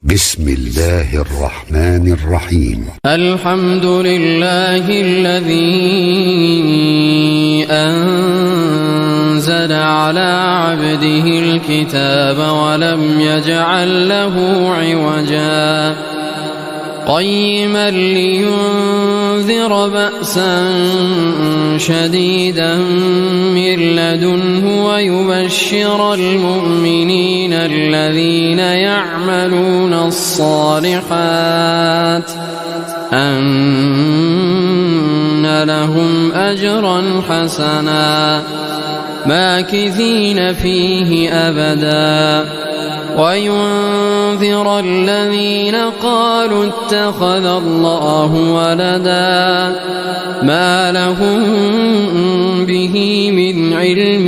بسم الله الرحمن الرحيم. الحمد لله الذي أنزل على عبده الكتاب ولم يجعل له عوجا قيما لينذر بأسا شديدا من لدنه ويبشر المؤمنين الذين يعملون الصالحات أن لهم أجرا حسنا ماكثين فيه أبدا وينذر الذين قالوا اتخذ الله ولدا ما لهم به من علم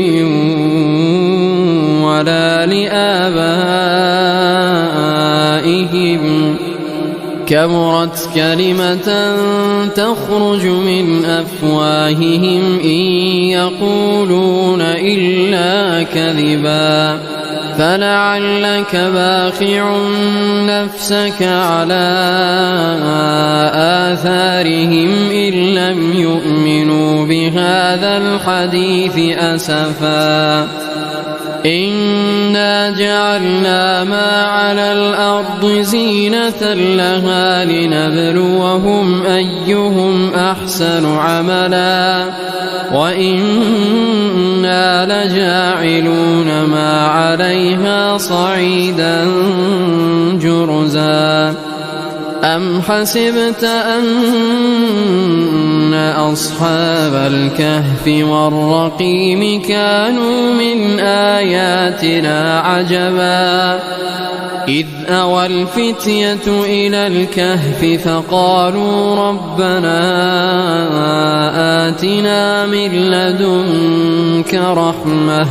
ولا لآبائهم كبرت كلمة تخرج من أفواههم إن يقولون إلا كذبا فلعلك باخع نفسك على آثارهم إن لم يؤمنوا بهذا الحديث أسفا إنا جعلنا ما على الأرض زينة لها لنبلوهم أيهم أحسن عملا وإنا لجاعلون ما عليها صعيدا جرزا أم حسبت أن أصحاب الكهف والرقيم كانوا من آياتنا عجبا إذ أوى الفتية إلى الكهف فقالوا ربنا آتنا من لدنك رحمة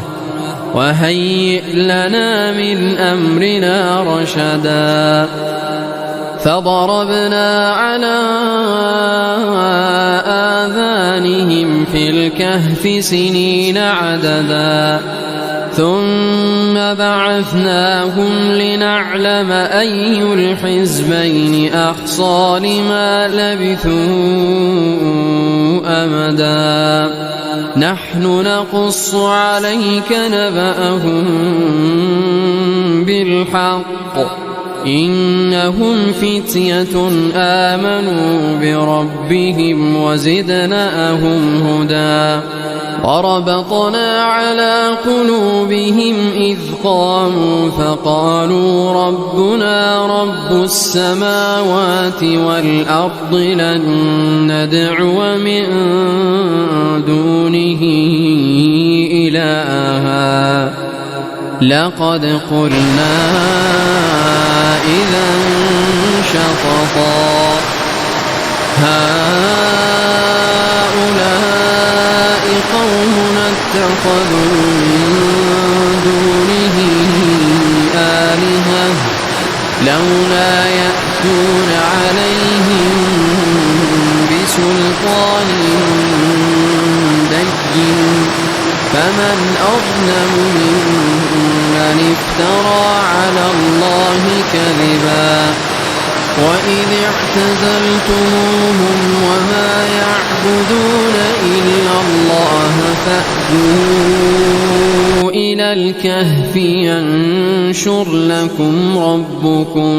وهيئ لنا من أمرنا رشدا فضربنا على آذانهم في الكهف سنين عددا ثم بعثناهم لنعلم أي الحزبين أحصى لما لبثوا أمدا نحن نقص عليك نبأهم بالحق إنهم فتية آمنوا بربهم وزدناهم هدى وربطنا على قلوبهم إذ قاموا فقالوا ربنا رب السماوات والأرض لن ندعو من دونه إلها لقد قلنا إذا شططا هؤلاء قومنا اتخذوا من دونه آلهة لولا يأتون عليهم بسلطان بين فمن أظلم ممن افترى على الله كذبا وإذ اعتزلتموهم وما يعبدون إلا الله فأتوا إلى الكهف ينشر لكم ربكم